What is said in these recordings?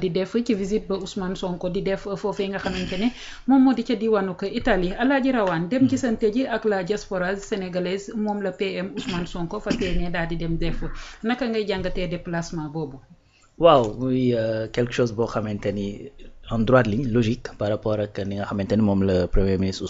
di def ci visite ba Ousmane Sonko di def foofee nga xamante ne moom moo di ca diwaanu ko Italie Alaaji Rawaan dem ci sante ji ak la diaspora sénégalaise moom la PM Ousmane Sonko fas yéene daal di dem def naka ngay jàngatee déplacement boobu. waaw muy quelque chose boo xamante ni en droite ligne logique par rapport ak ni nga xamante ni moom la premier ministre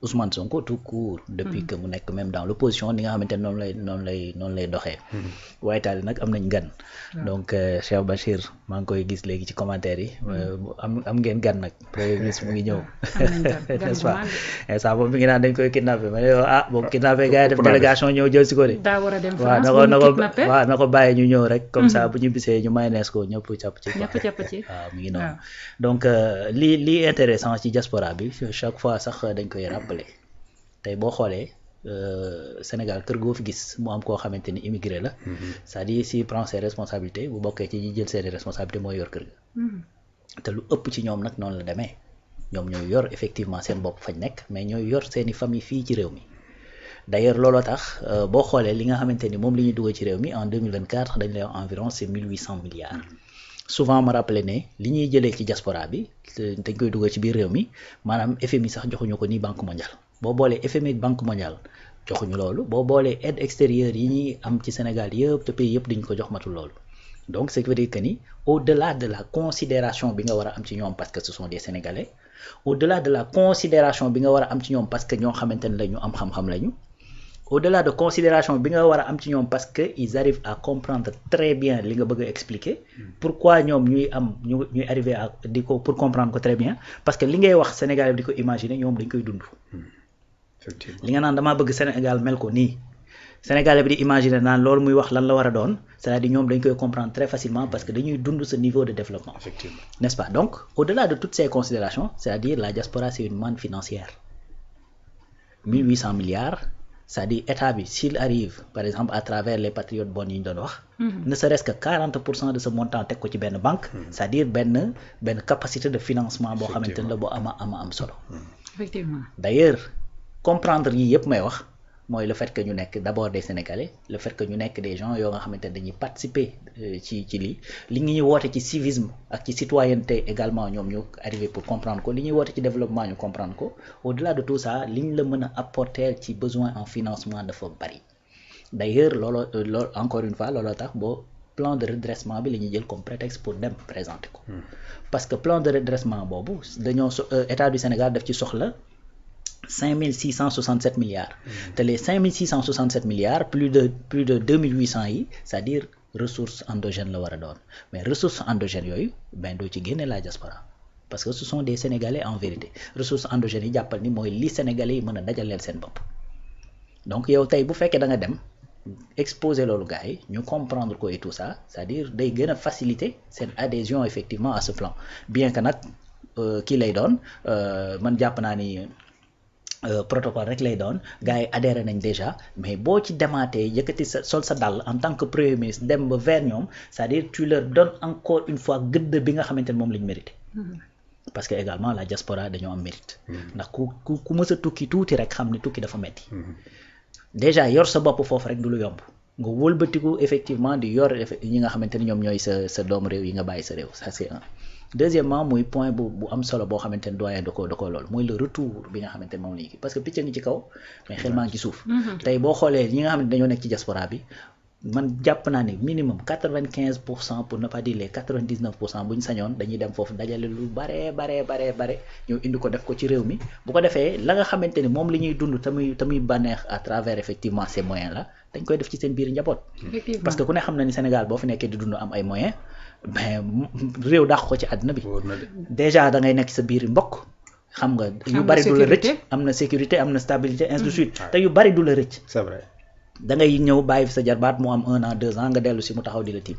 Ousmane Sonko tout court depuis que mu nekk même dans l'opposition ni nga xamante ni noonu lay doxee waaye taali nag am nañ gan donc Cheikh Bachir maa ngi koy gis léegi ci commentaire yi am ngeen gan nag premier ministre mu ngi ñëw n'est-ce pas ça boobu mi ngi naan dañ koy kidnappé ma ne boobu kidnappé gars yi def délégation ñëw jël si ko de daa war a dem France waaw na ko bàyyi ñu ñëw rek comme ça bu ñu bisee ñu mayonnaise ko ñëpp càpp ci waaw mi ngi noonu donc li intéressant ci diaspora bi chaque fois sax dañ koy rappeler tey boo xoolee Sénégal kër goo fi gis mu am koo xamante ni immigré la c'est-à-dire s'il prend ses responsabilités bu bokkee ci ñi jël seeni responsabilités mooy yor kër ga te lu ëpp ci ñoom nag noonu la demee ñoom ñooy yor effectivement seen bopp fañ nekk mais ñooy yor seeni famille fii ci réew mi d'ailleurs looloo tax boo xoolee li nga xamante ni moom li ñuy dugal ci réew mi en 2024 dañ lay wax environ c'est 1800 milliards souvent ma rappelé ne li ñuy jëlee ci diaspora bi dañ koy dugal ci biir réew mi maanaam FMI sax joxuñu ko ni Banque mondiale boo boolee FMI ak Banque mondiale joxuñu loolu boo boolee aide extérieure yi ñuy am ci Sénégal yëpp te pays yëpp dañu ko jox matul loolu donc ce qui veut dire que ni au-delà de la considération bi nga war a am ci ñoom parce que ce sont des Sénégalais au-delà de la considération bi nga war a am ci ñoom parce que ñoo xamante ne la ñu am xam-xam lañu au-delà de considération bi nga war a am ci ñoom parce que ils arrivent à comprendre très bien li nga bëgg a expliquer pourquoi ñoom ñuy arriver à di ko pour comprendre ko très bien parce que li ngay wax Sénégal bi di ko imaginer ñoom dañ koy dund li nga naan damaa bëgg Sénégal mel ko nii Sénégal bi di imaginer naan loolu muy wax lan la war a doon c'est-à-dire ñoom dañ koy comprendre très facilement parce que dañuy dund ce niveau de développement n'est-ce pas donc au-delà de toutes ces considérations c'est-à-dire la diaspora c'est une manne financière 1800 milliards c'est-à-dire état bi s'il arrive par exemple à travers les patriotes bonnes yi ñu doon wax ne serait-ce que 40% de ce montant teg ko ci benn banque c'est-à-dire benn capacité de financement boo xamante ne la boo am solo effectivement d'ailleurs comprendre yi yëpp may wax mooy le fait que ñu nekk d'abord des Sénégalais le fait que ñu nekk des gens yoo nga xamante ne dañuy participer ci li ñuy woote ci civisme ak ci citoyenneté également ñoom ñu arriver pour comprendre ko li ñuy woote ci développement ñu comprendre ko au-delà de tout ça liñ la mën a apporter ci besoin en financement dafa bari d'ailleurs loolu encore une fois looloo tax boo plan de redressement bi la ñuy jël comme prétexte pour dem présenter ko parce que plan de redressement boobu dañoo état du Sénégal daf ci soxla 5667 milliards te les 5667 milliards plus de 2800 yi c'est-à-dire ressources endogènes la war a doon mais ressources endogènes yooyu doo ci génne la diaspora parce que ce sont des Sénégalais en vérité ressources endogènes yi jàppal ni mooy li Sénégalais yi mën a dajaleel seen bopp donc yow tey bu fekkee da nga dem exposer loolu gars yi ñu comprendre ko et tout ça c'est-à-dire day gën a faciliter seen adhésion effectivement à ce plan bien que nag kii lay doon man jàpp naa ni protocole rek lay doon gars yi adhéré nañ déjà mais boo ci demaatee yëkkati sol sa dàll en tant que premier ministre dem ba vers ñoom c'est-à-dire tu leur donnes encore une fois gëdd bi nga xamante ne moom lañ mérité parce que également la diaspora dañoo am mérite ndax ku mës a tukki tuuti rek xam ne tukki dafa metti déjà yor sa bopp foofu rek du lu yomb nga wëlbatiku effectivement di yor ñi nga xamante ne ñoom ñooy sa doomu réew yi nga bàyyi sa réew ça c'est un deuxièmement muy point bu am solo boo xamante ne doyen da ko loolu mooy le retour bi nga xamante ne moom la ñu parce que picc ngi ci kaw mais xel maa ngi ci suuf tey boo xoolee ñi nga xamante dañoo nekk ci diaspora bi man jàpp naa ne minimum 95% pour ne pas dire les 99% bu ñu sañoon dañuy dem foofu dajale lu bare ñëw indi ko def ko ci réew mi bu ko defee la nga xamante ni moom li ñuy dund te muy bànneex à travers effectivement ces moyens là dañ koy def ci seen biir njaboot parce que ku ne xam na ni Sénégal boo fi nekkee di dund am ay moyens mais réew dàq ko ci àddina bi déjà da ngay nekk sa biir mbokk xam nga yu bari du la rëcc am na sécurité am na stabilité ainsi de suite te yu bari du la rëcc c'est vrai da ngay ñëw bàyyi fi sa jarbaat mu am 1 an 2 ans nga dellu si mu taxaw di la tiim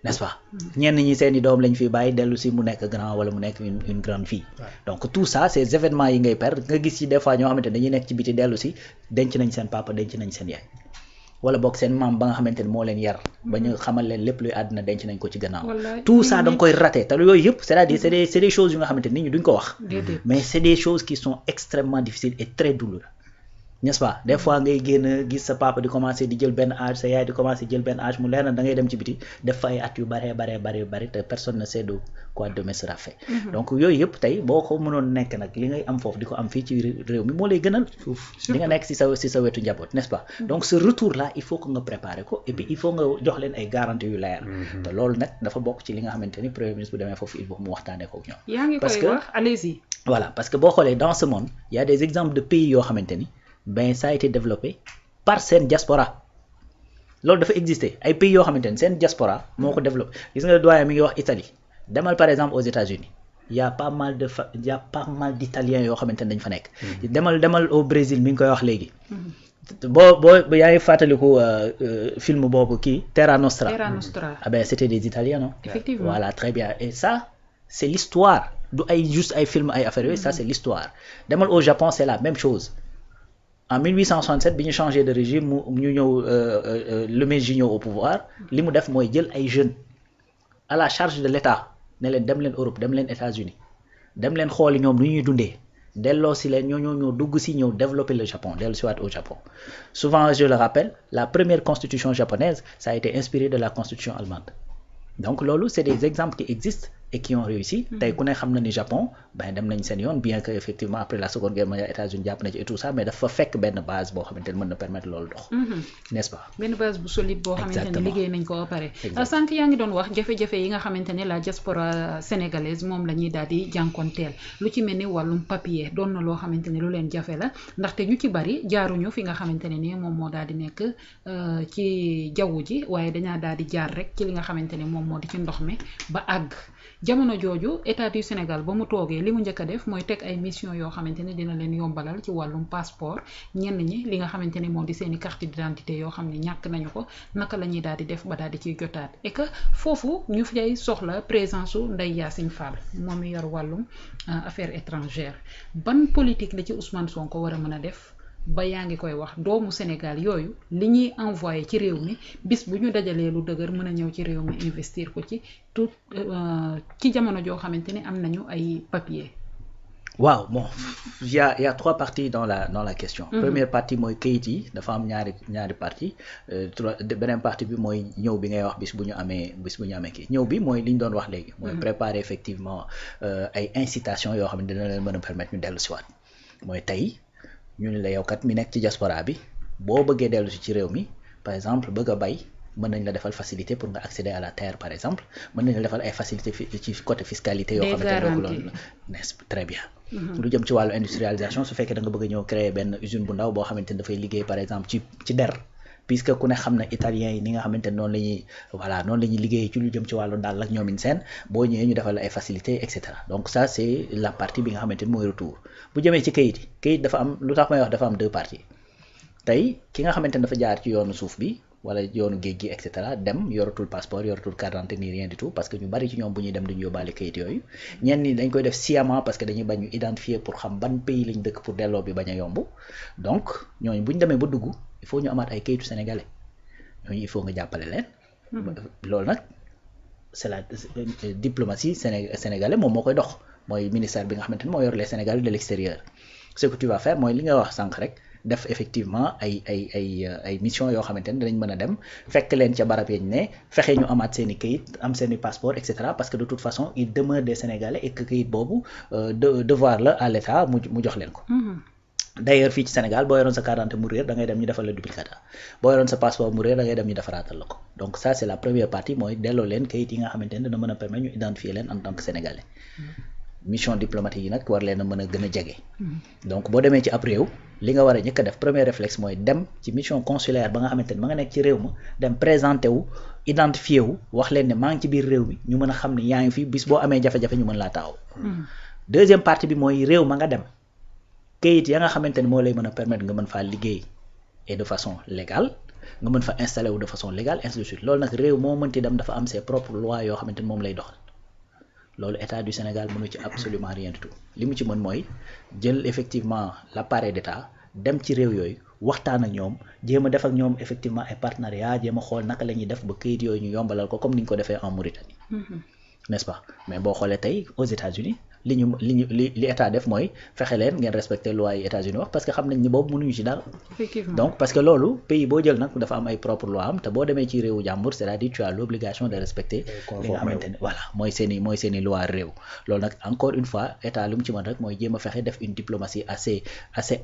n'est-ce pas ñenn ñi seeni doom lañ fi bàyyi dellu si mu nekk grand wala mu nekk une grande fille donc tout ça ces événements yi ngay perdre nga gis ci des fois ñoo xamante ne dañuy nekk ci biti dellu si denc nañ seen papa denc nañ seen yaay wala boog seen maam ba nga xamante ne moo leen yar ba ñu xamal leen lépp luy àddina denc nañ ko ci gannaaw tout ça da nga koy rater te yooyu yëpp c'est-à-dire c'est des choses yu nga xamante ne nit ñi duñ ko wax mais c'est des choses qui sont extrêmement difficiles et très douloureuses n'est-ce pas des fois ngay génn gis sa papa di commencer di jël benn âge sa yaay di commencer jël benn âge mu leer na da ngay dem ci biti def fa ay at yu bare te personne ne sait de quoi demain sera fait. Donc yooyu yëpp tey boo ko mënoon nekk nag li ngay am foofu di ko am fii ci réew mi moo lay gënal di nga nekk si sa wetu njaboot, n'est-ce pas. Donc ce retour là il faut que nga préparer ko et puis il faut nga jox leen ay garanties yu leer. te loolu nag dafa bokk ci li nga xamante ni premier ministre bu demee foofu il faut mu waxtaanee ko ak ñoom. yaa ngi koy wax allez-y. Voilà parce que boo xoolee dans ce monde il y a des exemples de pays yoo xamante ni ben ça a été développé par seen diaspora loolu dafa exister ay pays yoo xamante ni seen diaspora moo ko développé gis nga doyen mi ngi wax Italie demal par exemple aux États-Unis il y a pas mal d'Italiens yoo xamante ni dañ fa nekk. demal au Brésil mi ngi koy wax léegi. boo yaa ngi fàttaliku film boobu kii Terra Nostra. Ah ben c'était des Italiens non. Effectivement. Voilà très bien et ça c'est l'histoire du ay juste ay film ay affaires yooyu ça c'est l'histoire demal au Japon c'est la même chose. En 1867 bi ñu changé de régime ñu ñëw le Meiji ñëw au pouvoir li mu def mooy jël ay jeunes à la charge de l'État ne leen dem leen Europe dem leen États-Unis dem leen xooli ñoom lu ñuy dundee delloo si leen ñoo dugg si ñëw développer le Japon dellu si waat au Japon. Souvent je le rappelle la première constitution japonaise ça a été inspiré de la constitution allemande. Donc loolu c'est des exemples qui existent et qui ont réussi. tey ku ne xam na ni Japon ben dem nañ seen yoon bien que effectivement après la seconde guerre mondiale États-Unis jàpp na ci et tout ça mais dafa fekk benn base boo xamante ne mën na permettre loolu dox. n'est-ce pas. benn base bu solide boo xamante ne liggéey nañ ko ba pare. sànq yaa ngi doon wax jafe-jafe yi nga xamante ne la diaspora sénégalaise moom la ñuy daal di jànkonteel lu ci mel ni wàllum papier doon na loo xamante ne lu leen jafe la ndaxte ñu ci bari jaaruñu fi nga xamante ne ni moom moo daal di nekk ci jaww ji waaye dañaa daal di jaar rek ci li nga xamante ne moom moo di ci ndox mi ba àgg. jamono jooju état du Sénégal ba mu toogee li mu njëkk a def mooy teg ay mission yoo xamante ne dina leen yombalal ci wàllum passeport ñenn ñi li nga xamante ne moo di seeni carte d'identité yoo xam ne ñàkk nañu ko naka la ñuy daal di def ba daal di ciy jotaat et que foofu ñu fay soxla présence su Ndeye Yacine Fall moom mi yor wàllum affaires étrangères ban politique la ci Ousmane Sonko war a mën a def ba yaa ngi koy wax doomu Sénégal yooyu li ñuy envoyé ci réew mi bis bu ñu dajalee lu dëgër mën a ñëw ci réew mi investir ko ci tout ci jamono joo xamante ne am nañu ay papier. waaw bon il y a trois parties dans la question. Première partie mooy kayit yi dafa am ñaari partie beneen partie bi mooy ñëw bi ngay wax bis bu ñu amee kii ñëw bi mooy li ñu doon wax léegi. mooy préparer effectivement ay incitations yoo xam ne dina leen mën a permettre ñu dellu si waat mooy tey. ñu ne la yow kat mi nekk ci diaspora bi boo bëggee dellu si ci réew mi par exemple bëgg a bay mën nañ la defal facilité pour nga accéder à la terre par exemple mën nañ la defal ay facilité ci côté fiscalité yoo xamante ne loolu n'est-ce très bien lu jëm ci wàllu industrialisation su fekkee da nga bëgg a ñëw créer benn usine bu ndaw boo xamante ne dafay liggéey par exemple ci der puisque ku ne xam na italiens yi ni nga xamante ne noonu la ñuy liggéey ci lu jëm ci wàllu daal ak ñoomin seen boo ñëwee ñu defal ay facilité et cetera donc ça c'est la partie bi nga xamante ne mooy retour bu jëmee ci kayit dafa am lu tax may wax dafa am deux parties tey ki nga xamante ne dafa jaar ci yoonu suuf bi wala yoonu géej gi et cetera dem yoratul passeport yoratul carte d'identité ni rien du tout parce que ñu bari ci ñoom bu ñuy dem duñu yóbbaale kayit yooyu ñenn ñi dañ koy def sciemment parce que dañuy bañ ñu identifier pour xam ban pays lañ dëkk pour delloo bi bañ a yomb donc ñooñu bu ñu demee ba dugg il faut ñu amaat ay kayitu sénégalais ñooñu il faut nga jàppale leen. loolu nag c'est la diplomatie sénégalais moom moo koy dox mooy ministère bi nga xamante ne moo yor les Sénégalais de l'extérieur ce que tu vas faire mooy li nga wax sànq rek. def effectivement ay mission yoo xamante ne danañ mën a dem fekk leen ca barab yañ ne fexe ñu amaat seen i kayit am seen i passeport et cetera parce que de toute façon il demeure des Sénégalais et que kayit boobu devoir la à l'État mu jox leen ko. D'ailleurs fii ci Sénégal boo yoroon sa carte d'identité mu réer da ngay dem ñu defal la duplicata boo yoroon sa passeport mu réer da ngay dem ñu defaraatal la ko donc ça c'est la première partie mooy delloo leen kayit yi nga xamante ne dana mën a permettre ñu identifier leen en tant que Sénégalais. mission diplomatique yi nag war leen a mën a gën a jege. donc boo demee ci ab réew li nga war a njëkk a def premier réflexe mooy dem ci mission consulaire ba nga xamante ne ma nga nekk ci réew ma dem présenter wu identifier wu wax leen ne maa ngi ci biir réew mi ñu mën a xam ne yaa ngi fi bis boo amee jafe-jafe ñu mën laa taxaw. deuxième partie bi mooy réew ma nga dem kayit ya nga xamante ne moo lay mën a permettre nga mën faa liggéey et de façon légale nga mën fa installer wu de façon légale ainsi de suite loolu nag réew moo mënti dem dafa am ses propres lois yoo xamante ne moom lay doxal. loolu état du Sénégal mënu ci absolument rien du tout li mu ci mën mooy jël effectivement l'appareil d'état dem ci réew yooyu waxtaan ak ñoom jéem a def ak ñoom effectivement ay partenariat jéem a xool naka la ñuy def ba kayit yooyu ñu yombalal ko comme ni ñu ko defee en Mauritanie. N'est-ce pas mais boo xoolee tey aux États-Unis li état def mooy fexe leen ngeen respecter loi yi États-Unis wax parce que xam nañ ni boobu mënuñu ci dara. Effectivement. Donc parce que loolu pays boo jël nag dafa am ay propre loi am te boo demee ci réewu jàmbur c'est-à-dire tu as l'obligation de respecter li nga xamante ne voilà mooy seeni loi réew loolu nag encore une fois état lu mu ci mën rek mooy jéem a fexe def une diplomatie assez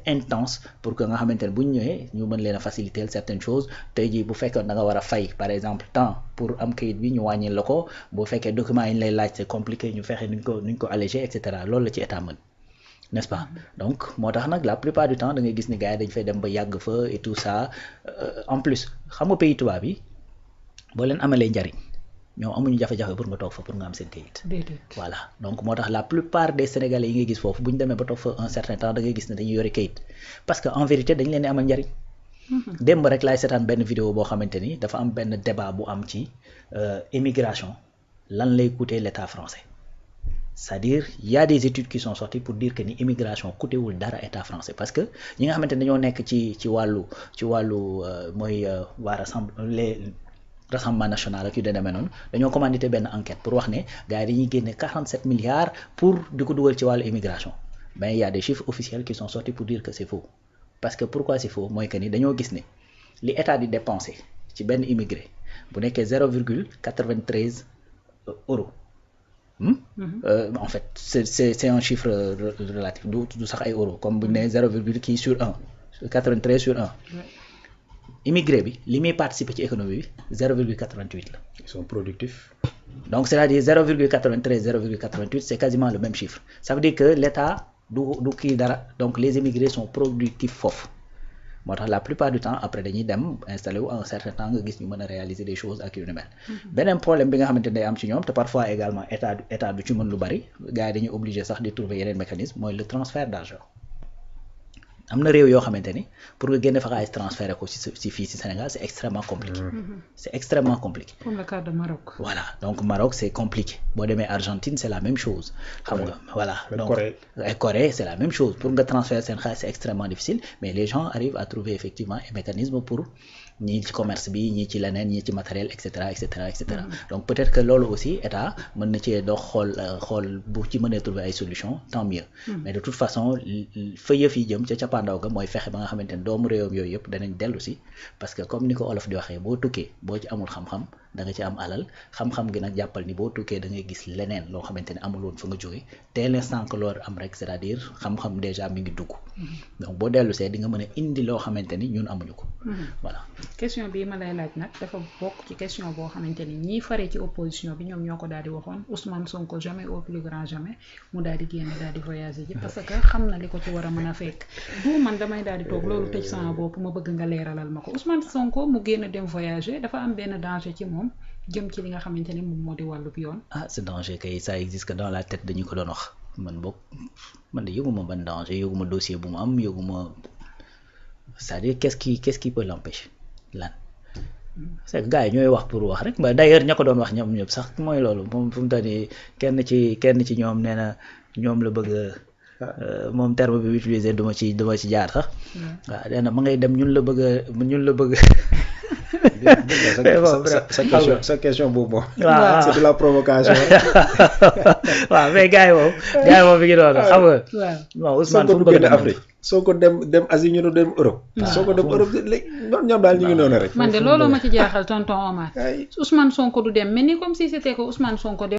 intense pour que nga xamante ne bu ñu ñëwee ñu mën leen a faciliter certaines choses tey jii bu fekkoon da nga war a fay par exemple temps pour am kayit bi ñu wàññil la ko boo fekkee documents yi ñu lay laaj c'est compliqué ñu fexe nuñ ko alléger et cetera loolu la ci état mën n'est-ce pas donc moo tax nag la plupart du temps da ngay gis ni gars yi dañ fay dem ba yàgg fa et tout ça en plus xam nga pays tubaab yi boo leen amalee njariñ ñoom amuñu jafe-jafe pour nga toog fa pour nga am seen kayit voilà donc moo tax la plupart des sénégalais yi ngay gis foofu bu ñu demee ba toog fa un certain temps da ngay gis ne dañuy yore kayit parce que en vérité dañ leen di amal njariñ démb rek laay seetaan benn vidéo boo xamante ni dafa am benn débat bu am ci immigration lan lay coûter l'état français c'est-à-dire il y a des études qui sont sorties pour dire que ni immigration coûtewul dara état français parce que ñi nga xamante ne dañoo nekk ci wàllu mooy waa rassemblement national ak yu demee noonu dañoo commandité benn enquête pour wax ne gars yi dañuy génne 47 milliards pour di ko dugal ci wàllu immigration mais il y a des chiffres officiels qui sont sortis pour dire que c'est faux parce que pourquoi c'est faux mooy que ni dañoo gis ne li état di dépenser ci benn immigré bu nekkee 0,93 euros en fait c'est un chiffre relatif du sax ay euros comme bu ñu nee 0, kii sur 1 93 sur 1 immigré bi li muy participer ci économie bi 0,88 la. Ils sont productifs. Donc c'est-à-dire 0,93 0,88 c'est quasiment le même chiffre ça veut dire que l'État du kii dara donc les immigrés sont productifs foofu moo tax la plupart du temps après dañuy dem installé wu un certain temps nga gis ñu mën a réaliser des choses ak yu ni mel. beneen problème bi nga xamante ne day am ci ñoom te parfois également état du ci mën lu bari gars yi dañuy obligé sax di trouver yeneen mécanisme mooy le transfert d'argent. am na réew yoo xamante ni pour nga génne fa xaalis transféré ko ci fii ci Sénégal c'est extrêmement compliqué. C'est extrêmement compliqué. Comme le cas de Maroc. Voilà donc Maroc c'est compliqué boo demee Argentine c'est la même chose. xam nga voilà donc Corée c'est la même chose pour nga transférer seen xaalis c'est extrêmement difficile mais les gens arrivent à trouver effectivement un mécanisme pour ñii ci commerce bi ñii ci leneen ñii ci matériel et cetera et cetera et cetera. Donc peut-être que loolu aussi état mën na cee dox xool bu ci mënee trouver ay solutions tant mieux. Mais de toute façon fa yëf yi jëm ca cappaandaw ga mooy fexe ba nga xamante ne doomu réewam yooyu yëpp danañ dellu si parce que comme ni ko olof di waxee boo tukkee boo ci amul xam-xam da nga ci am alal xam-xam gi nag jàppal ni boo tukkee da ngay gis leneen loo xamante ne amul woon fa nga jóge dès l'instant que loolu am rek c'est-à-dire xam-xam déjà mi ngi dugg. Donc boo dellu see di nga mën a indi loo xamante ni ñun amuñu ko. Voilà. question bii ma lay laaj nag dafa bokk ci question boo xamante ni ñii faree ci opposition bi ñoom ñoo ko daal di waxoon Ousmane Sonko jamais au plus grand jamais mu daal di génn daal di voyager ji parce que xam na li ko ci war a mën a fekk du man damay daal di toog loolu tëj sama bopp ma bëgg nga leeralal ma ko Ousmane Sonko mu génn dem voyager dafa am benn danger ci moom jëm ci li nga xamante ni moom moo di wàllub yoon. Ah ce danger kay ça existe que dans la tête dañu ko doon wax man boog man de yëguma ban danger yëguma dossier bu mu am yëguma c'est-à-dire qu'est-ce qui peut l'empêcher lan c'est que gars yi ñooy wax pour wax rek ba d'ailleurs ña ko doon wax ñoom ñëpp sax mooy loolu moom fu mu toll nii kenn ci ñoom nee na ñoom la bëgg moom terme bi utiliser duma ci jaar sax waaw nee na ma ngay dem ñun la bëgg sa question boobu moom c'est de la provocation. waaw mais gars yi moom mi ngi doon xam nga bon Ousmane fu mu bëgg Afrique soo ko dem Asie ñu dem Europe soo ko dem Europe léegi ñoom daal ñu ngi noonu rek man de looloo ma ci jaaxal tonton Omar Ousmane Sonko du dem mais ni comme si c'était que Ousmane Sonko